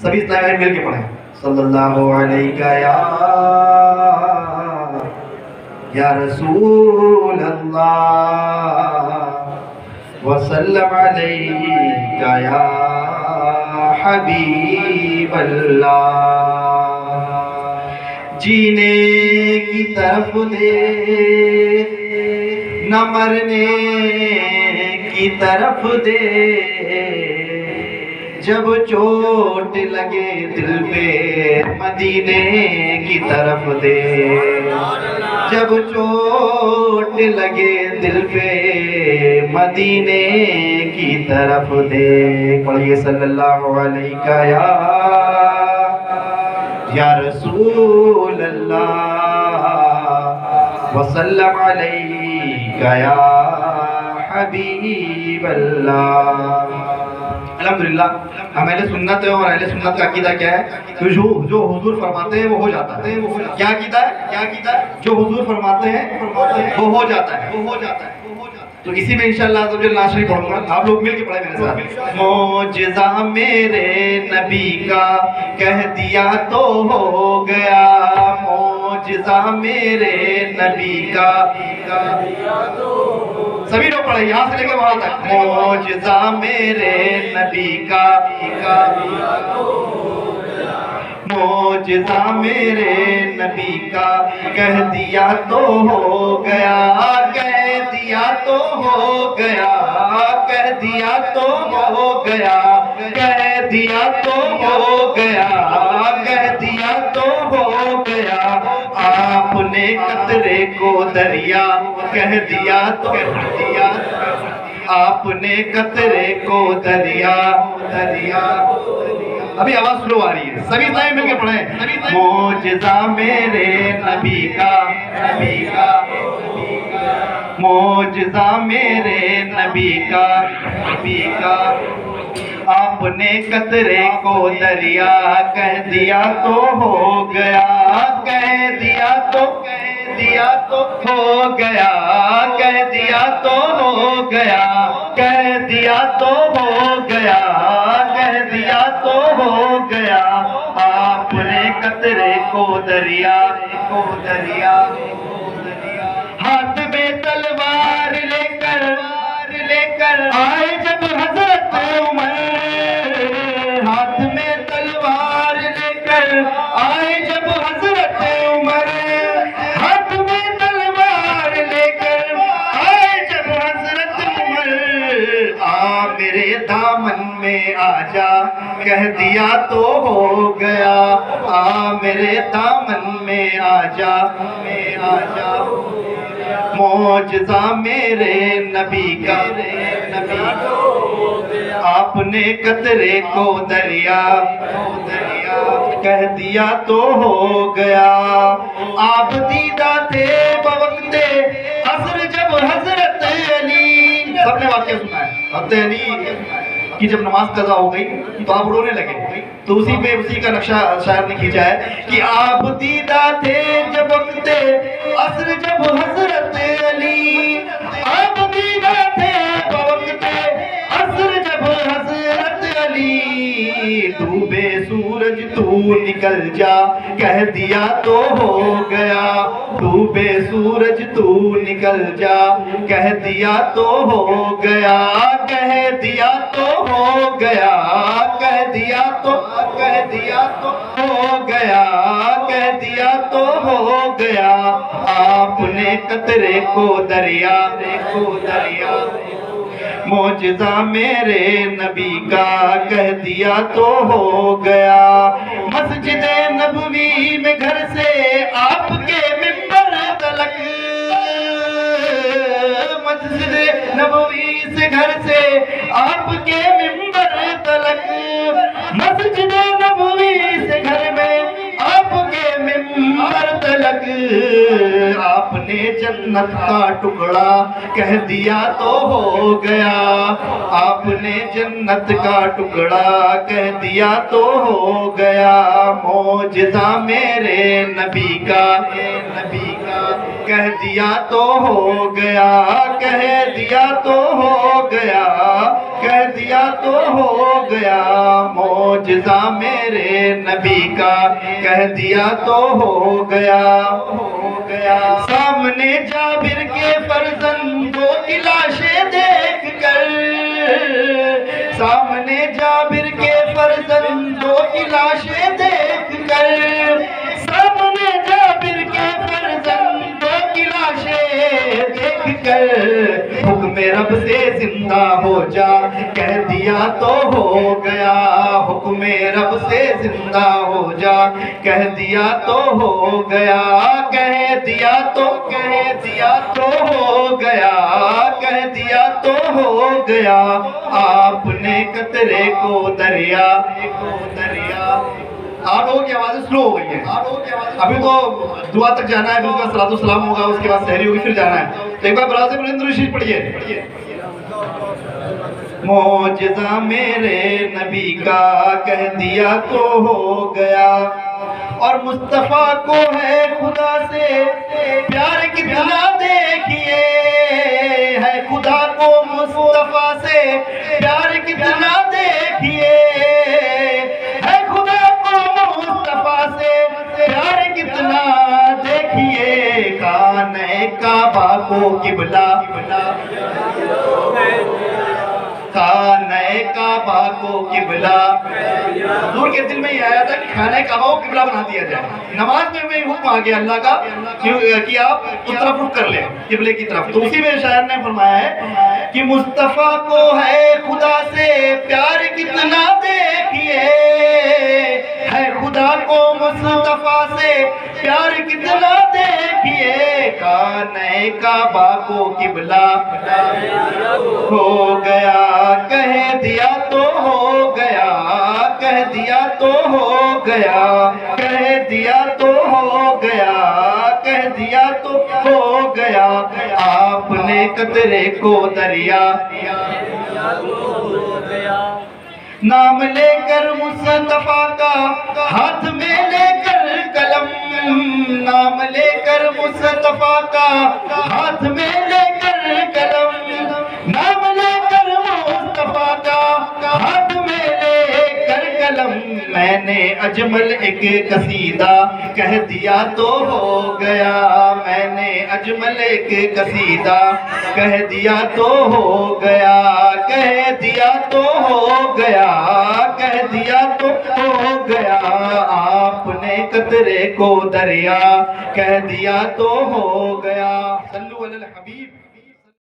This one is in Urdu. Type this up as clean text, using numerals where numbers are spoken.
سبھی اسلامی مل کے پڑھیں صلی اللہ علیہ یا رسول اللہ وسلم علیہ یا حبیب اللہ جینے کی طرف دے نہ مرنے کی طرف دے جب چوٹ لگے دل پہ مدینے کی طرف دے جب چوٹ لگے دل پہ مدینے کی طرف دے پڑھیے صلی اللہ علیہ یا رسول اللہ وسلم علیہ یا حبیب اللہ الحمدللہ ہم اہل سنت ہیں اور اہل سنت کا عقیدہ کیا ہے کہ جو حضور فرماتے ہیں وہ ہو جاتا ہے کیا عقیدہ ہے جو حضور فرماتے ہیں وہ ہو جاتا ہے تو اسی میں انشاءاللہ نعت شریف پڑھوں گا آپ لوگ مل کے پڑھیں میرے ساتھ معجزہ میرے نبی کا کہہ دیا تو ہو گیا معجزہ میرے نبی کا سبھی لوگ پڑھیں یہاں سے لے کے وہاں تک معجزہ میرے نبی کا معجزہ میرے نبی کا کہہ دیا تو ہو گیا کہہ دیا تو ہو گیا کہہ دیا تو ہو گیا کہہ دیا تو ہو گیا کہہ دیا تو ہو گیا آپ نے قطرے کو دریا کہہ دیا تو آپ نے قطرے کو دریا ابھی آواز سلو آ رہی ہے سبھی اسلامی مل کے پڑھیں معجزہ میرے نبی کا معجزہ میرے نبی کا آپ نے قطرے کو دریا کہہ دیا تو ہو گیا کہہ دیا تو ہو گیا کہہ دیا تو ہو گیا کہہ دیا تو ہو گیا کہہ دیا تو ہو گیا آپ نے قطرے کو دریا ہاتھ میں تلوار لے کر آئے جب حضرت عمر ہاتھ میں تلوار لے کر آئے جب حضرت عمر ہاتھ میں تلوار لے کر آئے جب حضرت عمر آ میرے دامن میں آ جا کہہ دیا تو ہو گیا آ میرے دامن میں آ جا معجزہ میرے نبی کا آپ نے قطرے کو دریا کہہ دیا تو ہو گیا آپ دیدہ تھے بوقت عصر جب حضرت علی سب نے واقعہ سنا ہے حضرت علی کی جب نماز قضا ہو گئی تو آپ رونے لگے تو اسی کا نقشہ شاعر نے کھینچا ہے کہ آپ دیدہ تھے جب وقت عصر جب حضرت علی آپ دیدہ تھے وقت عصر جب حضرت علی ڈوبے سورج تو نکل جا کہہ دیا تو ہو گیا ڈوبے سورج تو نکل جا کہہ دیا تو ہو گیا کہہ دیا تو ہو گیا کہہ دیا تو ہو گیا کہہ دیا تو ہو گیا آپ نے قطرے کو دریا معجزہ میرے نبی کا کہہ دیا تو ہو گیا مسجد نبوی میں گھر سے آپ کے ممبر تلک مسجد نبوی سے گھر سے آپ کے ممبر تلک مسجد نبوی سے گھر میں آپ کے ممبر تلک آپ نے جنت کا ٹکڑا کہہ دیا تو ہو گیا، آپ نے جنت کا ٹکڑا کہہ دیا تو ہو گیا، معجزہ میرے نبی کا کہہ دیا تو ہو گیا، کہہ دیا تو ہو گیا، کہہ دیا تو ہو گیا، معجزہ میرے نبی کا کہہ دیا تو ہو گیا۔ سامنے جابر کے فرزندوں کی لاشیں دیکھ کر، سامنے جابر کے فرزندوں کی لاشیں دیکھ کر، سامنے جابر کے فرزندوں کی لاشیں دیکھ کر، حکم رب سے زندہ ہو جا کہہ دیا تو ہو گیا، حکم رب سے زندہ ہو جا کہہ دیا تو ہو گیا، کہہ دیا تو ہو گیا، کہہ دیا تو ہو گیا، آپ نے قطرے کو دریا آپ لوگوں کی آوازیں سلو ہو گئی ہیں، ابھی تو دعا تک جانا ہے، پھر اس کے بعد صلاۃ السلام ہوگا، اس کے بعد سحری ہوگی، پھر جانا ہے۔ تو ایک بار برازے بلند درود شریف پڑھیے۔ معجزہ میرے نبی کا کہہ دیا تو ہو گیا، اور مصطفیٰ کو ہے خدا سے پیار کتنا دیکھیے، ہے خدا کو مصطفیٰ سے پیار کتنا دیکھیے، ہے خدا کو مصطفیٰ سے پیار کتنا دیکھیے، خانہ کعبہ کو قبلہ، خانہ کعبہ کو قبلہ، حضور کے دل میں یہ آیا تھا کہ خانہ کعبہ کو قبلہ بنا دیا جائے۔ نماز میں بھی حکم آ گیا اللہ کا کہ آپ اس طرف رخ کر لیں قبلے کی طرف، تو اسی میں شاعر نے فرمایا ہے کہ مصطفیٰ کو ہے خدا سے پیار کتنا دیکھیے، ہے خدا کو مصطفیٰ سے پیار کتنا دیکھیے، خانہ کعبہ کو قبلہ ہو گیا، کہہ دیا تو ہو گیا، کہہ دیا تو ہو گیا، کہہ دیا تو ہو گیا، کہہ دیا تو ہو گیا، آپ نے قطرے کو دریا، نام لے کر مصطفیٰ کا ہاتھ میں لے کر قلم، نام لے کر مصطفیٰ کا ہاتھ میں لے کر قلم، نام لے کر مصطفیٰ کا ہاتھ میں لے کر قلم، میں نے اجمل ایک قصیدہ کہہ دیا تو ہو گیا، میں نے اجمل ایک قصیدہ کہہ دیا تو ہو گیا، کہہ دیا تو ہو گیا، کہہ دیا تو ہو گیا، آپ نے قطرے کو دریا کہہ دیا تو ہو گیا۔ صلو علی الحبیب۔